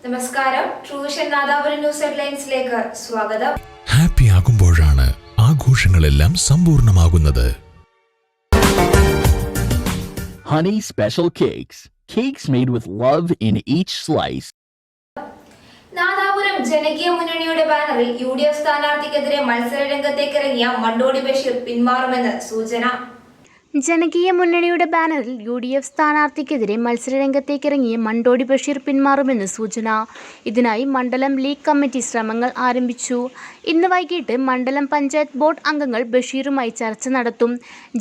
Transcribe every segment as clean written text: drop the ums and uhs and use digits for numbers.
നമസ്കാരം. ട്രൂവിഷൻ നാദാപുരം ന്യൂസ് ഹെഡ്ലൈൻസിലേക്ക് സ്വാഗതം. ഹാപ്പി ആകുമ്പോഴാണ് ആഘോഷങ്ങളെല്ലാം സമ്പൂർണ്ണമാകുന്നത്. Honey Special Cakes. Cakes made with love in each slice. Nadapuram ജനകീയ മുന്നണിയുടെ ബാനറിൽ UDF സ്ഥാനാർത്ഥിക്കെതിരെ മത്സരരംഗത്തേക്കിറങ്ങിയ മണ്ടോടി ബഷീർ പിന്മാറുമെന്ന് സൂചന. ജനകീയ മുന്നണിയുടെ ബാനറിൽ UDF സ്ഥാനാർത്ഥിക്കെതിരെ മത്സരരംഗത്തേക്കിറങ്ങിയ മണ്ടോടി ബഷീർ പിന്മാറുമെന്ന് സൂചന. ഇതിനായി മണ്ഡലം ലീഗ് കമ്മിറ്റി ശ്രമങ്ങൾ ആരംഭിച്ചു. ഇന്ന് വൈകിട്ട് മണ്ഡലം പഞ്ചായത്ത് ബോർഡ് അംഗങ്ങൾ ബഷീറുമായി ചർച്ച നടത്തും.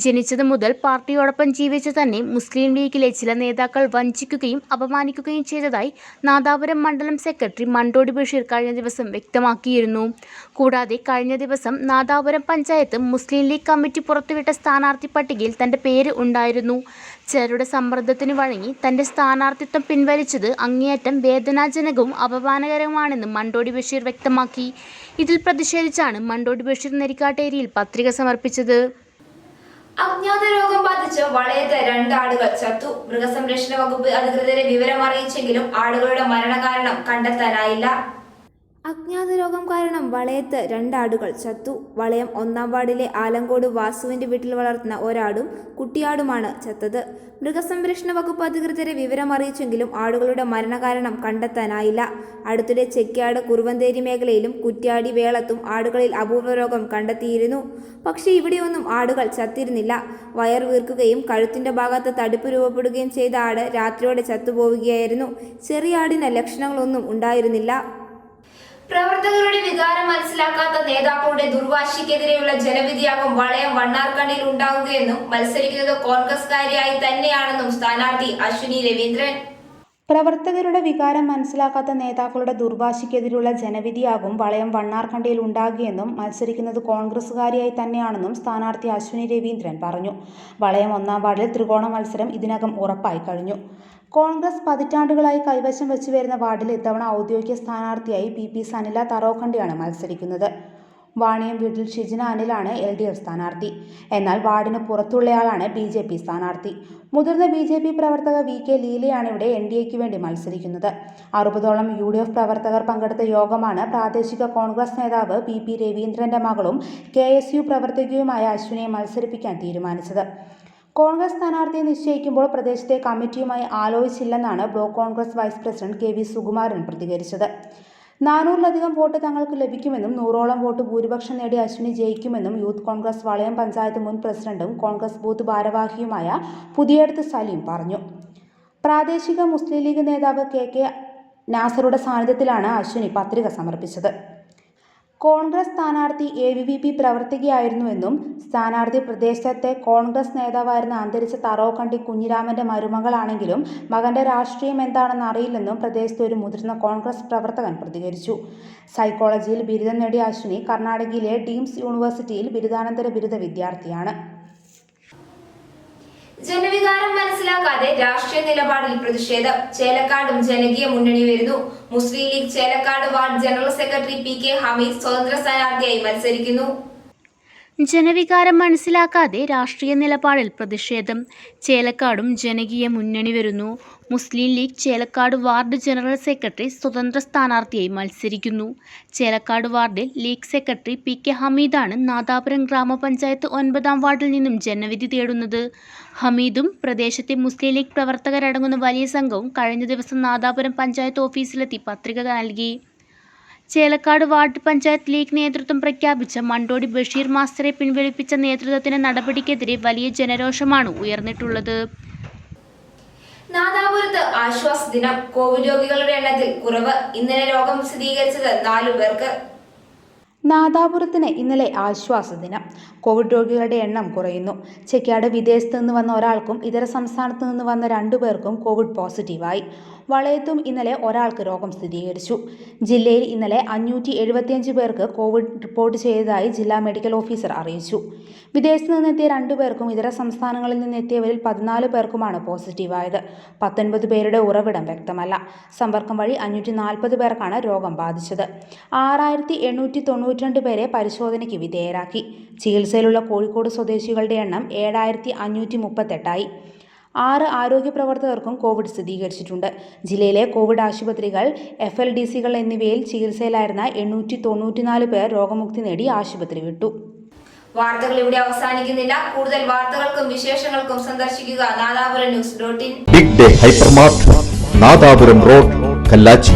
ജനിച്ചത് മുതൽ പാർട്ടിയോടൊപ്പം ജീവിച്ച തന്നെ മുസ്ലിം ലീഗിലെ ചില നേതാക്കൾ വഞ്ചിക്കുകയും അപമാനിക്കുകയും ചെയ്തതായി നാദാപുരം മണ്ഡലം സെക്രട്ടറി മണ്ടോടി ബഷീർ കഴിഞ്ഞ ദിവസം വ്യക്തമാക്കിയിരുന്നു. കൂടാതെ കഴിഞ്ഞ ദിവസം നാദാപുരം പഞ്ചായത്ത് മുസ്ലിം ലീഗ് കമ്മിറ്റി പുറത്തുവിട്ട സ്ഥാനാർത്ഥി പട്ടികയിൽ തൻ്റെ പേര് ഉണ്ടായിരുന്നു. ചിലരുടെ സമ്മർദ്ദത്തിന് വഴങ്ങി തൻ്റെ സ്ഥാനാർത്ഥിത്വം പിൻവലിച്ചത് അങ്ങേയറ്റം വേദനാജനകവും അപമാനകരവുമാണെന്ന് മണ്ടോടി ബഷീർ വ്യക്തമാക്കി. ഇതിൽ പ്രതിഷേധിച്ചാണ് മണ്ടോടി ബഷീർ നെരിക്കാട്ടേരിയിൽ പത്രിക സമർപ്പിച്ചത്. അജ്ഞാത രോഗം ബാധിച്ച് വളയത്ത് 2 ആടുകൾ ചത്തു. മൃഗസംരക്ഷണ വകുപ്പ് അധികൃതരെ വിവരം അറിയിച്ചെങ്കിലും ആടുകളുടെ മരണകാരണം കണ്ടെത്താനായില്ല. അജ്ഞാത രോഗം കാരണം വളയത്ത് 2 ആടുകൾ ചത്തു. വളയം 1-ാം വാർഡിലെ ആലങ്കോട് വാസുവിന്റെ വീട്ടിൽ വളർത്തുന്ന ഒരാടും കുട്ടിയാടുമാണ് ചത്തത്. മൃഗസംരക്ഷണ വകുപ്പ് അധികൃതരെ വിവരം അറിയിച്ചെങ്കിലും ആടുകളുടെ മരണകാരണം കണ്ടെത്താനായില്ല. അടുത്തിടെ ചെക്യാട് കുറുവന്തേരി മേഖലയിലും കുറ്റ്യാടി വേളത്തും ആടുകളിൽ അപൂർവ രോഗം കണ്ടെത്തിയിരുന്നു. പക്ഷേ ഇവിടെയൊന്നും ആടുകൾ ചത്തിരുന്നില്ല. വയർ വീർക്കുകയും കഴുത്തിന്റെ ഭാഗത്ത് തടിപ്പ് രൂപപ്പെടുകയും ചെയ്ത ആട് രാത്രിയോടെ ചത്തുപോവുകയായിരുന്നു. ചെറിയ ആടിന് ലക്ഷണങ്ങളൊന്നും ഉണ്ടായിരുന്നില്ല. പ്രവർത്തകരുടെ വികാരം മനസ്സിലാക്കാത്ത നേതാക്കളുടെ ദുർവാശിക്കെതിരെയുള്ള ജനവിധിയാകും വളയം വണ്ണാർക്കണ്ടിയിൽ ഉണ്ടാവുകയെന്നും മത്സരിക്കുന്നത് കോൺഗ്രസ്കാരിയായി തന്നെയാണെന്നും സ്ഥാനാർത്ഥി അശ്വിനി രവീന്ദ്രൻ. പ്രവർത്തകരുടെ വികാരം മനസ്സിലാക്കാത്ത നേതാക്കളുടെ ദുർവാശിക്കെതിരെയുള്ള ജനവിധിയാകും വളയം വണ്ണാർക്കണ്ടിയിൽ ഉണ്ടാകുകയെന്നും മത്സരിക്കുന്നത് കോൺഗ്രസുകാരിയായി തന്നെയാണെന്നും സ്ഥാനാർത്ഥി അശ്വിനി രവീന്ദ്രൻ പറഞ്ഞു. വളയം 1-ാം വാർഡിൽ ത്രികോണ മത്സരം ഇതിനകം ഉറപ്പായി കഴിഞ്ഞു. കോൺഗ്രസ് പതിറ്റാണ്ടുകളായി കൈവശം വെച്ചു വരുന്ന വാർഡിൽ ഇത്തവണ ഔദ്യോഗിക സ്ഥാനാർത്ഥിയായി PP സനില തറോക്കണ്ടിയാണ് മത്സരിക്കുന്നത്. വാണിയം വീട്ടിൽ ഷിജിന അനിലാണ് LDF സ്ഥാനാർത്ഥി. എന്നാൽ വാർഡിന് പുറത്തുള്ളയാളാണ് BJP സ്ഥാനാർത്ഥി. മുതിർന്ന BJP പ്രവർത്തക VK ലീലയാണ് ഇവിടെ NDAക്ക് വേണ്ടി മത്സരിക്കുന്നത്. 60ഓളം UDF പ്രവർത്തകർ പങ്കെടുത്ത യോഗമാണ് പ്രാദേശിക കോൺഗ്രസ് നേതാവ് PP രവീന്ദ്രന്റെ മകളും KSU പ്രവർത്തകയുമായ അശ്വിനിയെ മത്സരിപ്പിക്കാൻ തീരുമാനിച്ചത്. കോൺഗ്രസ് സ്ഥാനാർത്ഥിയെ നിശ്ചയിക്കുമ്പോൾ പ്രദേശത്തെ കമ്മിറ്റിയുമായി ആലോചിച്ചില്ലെന്നാണ് block Congress vice president KV Sukumaran പ്രതികരിച്ചത്. 400-ലധികം വോട്ട് തങ്ങൾക്ക് ലഭിക്കുമെന്നും 100ഓളം വോട്ട് ഭൂരിപക്ഷം നേടി അശ്വിനി ജയിക്കുമെന്നും യൂത്ത് കോൺഗ്രസ് വളയം പഞ്ചായത്ത് മുൻ പ്രസിഡന്റും കോൺഗ്രസ് ബൂത്ത് ഭാരവാഹിയുമായ പുതിയടത്ത് സലീം പറഞ്ഞു. പ്രാദേശിക മുസ്ലിം ലീഗ് നേതാവ് KK നാസറുടെ സാന്നിധ്യത്തിലാണ് അശ്വിനി പത്രിക സമർപ്പിച്ചത്. കോൺഗ്രസ് സ്ഥാനാർത്ഥി AVVP പ്രവർത്തകയായിരുന്നുവെന്നും സ്ഥാനാർത്ഥി പ്രദേശത്തെ കോൺഗ്രസ് നേതാവായിരുന്ന അന്തരിച്ച തറോക്കണ്ടി കുഞ്ഞിരാമന്റെ മരുമകളാണെങ്കിലും മകന്റെ രാഷ്ട്രീയം എന്താണെന്ന് അറിയില്ലെന്നും പ്രദേശത്തെ ഒരു മുതിർന്ന കോൺഗ്രസ് പ്രവർത്തകൻ പ്രതികരിച്ചു. സൈക്കോളജിയിൽ ബിരുദം നേടിയ അശ്വിനി കർണാടകയിലെ ഡീംസ് യൂണിവേഴ്സിറ്റിയിൽ ബിരുദാനന്തര ബിരുദ വിദ്യാർത്ഥിയാണ്. ജനവികാരം മനസ്സിലാക്കാതെ രാഷ്ട്രീയ നിലപാടിൽ പ്രതിഷേധം. ചേലക്കാടും ജനകീയ മുന്നണി വരുന്നു. Muslim League Chelakkad ward general secretary PK Hameed സ്വതന്ത്ര സ്ഥാനാർത്ഥിയായി മത്സരിക്കുന്നു. ജനവികാരം മനസ്സിലാക്കാതെ രാഷ്ട്രീയ നിലപാടിൽ പ്രതിഷേധം. ചേലക്കാടും ജനകീയ മുന്നണി വരുന്നു. Muslim League Chelakkad ward general secretary സ്വതന്ത്ര സ്ഥാനാർത്ഥിയായി മത്സരിക്കുന്നു. ചേലക്കാട് വാർഡിൽ ലീഗ് സെക്രട്ടറി PK ഹമീദാണ് നാദാപുരം ഗ്രാമപഞ്ചായത്ത് 9-ാം വാർഡിൽ നിന്നും ജനവിധി തേടുന്നത്. ഹമീദും പ്രദേശത്തെ മുസ്ലിം ലീഗ് പ്രവർത്തകരടങ്ങുന്ന വലിയ സംഘവും കഴിഞ്ഞ ദിവസം നാദാപുരം പഞ്ചായത്ത് ഓഫീസിലെത്തി പത്രിക നൽകി. ചേലക്കാട് വാർഡ് പഞ്ചായത്ത് ലീഗ് നേതൃത്വം പ്രഖ്യാപിച്ച മണ്ടോടി ബഷീർ മാസ്റ്ററെ പിൻവലിപ്പിച്ച നേതൃത്വത്തിന്റെ നടപടിക്കെതിരെ വലിയ ജനരോഷമാണ് ഉയർന്നിട്ടുള്ളത്. നാദാപുരത്ത് ആശ്വാസ ദിനം. കോവിഡ് രോഗികളുടെ എണ്ണത്തിൽ കുറവ്. ഇന്നലെ രോഗം സ്ഥിരീകരിച്ചത് 4 പേർക്ക്. നാദാപുരത്തിന് ഇന്നലെ ആശ്വാസ ദിനം. കോവിഡ് രോഗികളുടെ എണ്ണം കുറയുന്നു. ചെക്യാട് വിദേശത്ത് നിന്ന് വന്ന ഒരാൾക്കും ഇതര സംസ്ഥാനത്ത് നിന്ന് വന്ന 2 പേർക്കും കോവിഡ് പോസിറ്റീവായി. വളയത്തും ഇന്നലെ ഒരാൾക്ക് രോഗം സ്ഥിരീകരിച്ചു. ജില്ലയിൽ ഇന്നലെ 575 പേർക്ക് കോവിഡ് റിപ്പോർട്ട് ചെയ്തതായി ജില്ലാ മെഡിക്കൽ ഓഫീസർ അറിയിച്ചു. വിദേശത്ത് നിന്നെത്തിയ 2 പേർക്കും ഇതര സംസ്ഥാനങ്ങളിൽ നിന്നെത്തിയവരിൽ 14 പേർക്കുമാണ് പോസിറ്റീവായത്. 19 പേരുടെ ഉറവിടം വ്യക്തമല്ല. സമ്പർക്കം വഴി 540 പേർക്കാണ് രോഗം ബാധിച്ചത്. 6892 പേരെ പരിശോധനയ്ക്ക് വിധേയരാക്കി. ചികിത്സയിലുള്ള കോഴിക്കോട് സ്വദേശികളുടെ എണ്ണം 7538ആയി. 6 ആരോഗ്യ പ്രവർത്തകർക്കും കോവിഡ് സ്ഥിരീകരിച്ചിട്ടുണ്ട്. ജില്ലയിലെ കോവിഡ് ആശുപത്രികൾ, FLDCകൾ എന്നിവയിൽ ചികിത്സയിലായിരുന്ന 894 പേർ രോഗമുക്തി നേടി ആശുപത്രി വിട്ടു. വാർത്തകൾ ഇവിടെ അവസാനിക്കുന്നില്ല. കൂടുതൽ വാർത്തകൾക്കും വിശേഷങ്ങൾക്കും സന്ദർശിക്കുക Nadapuram news.in. Big day hypermart, Nadapuram road, Kallachi.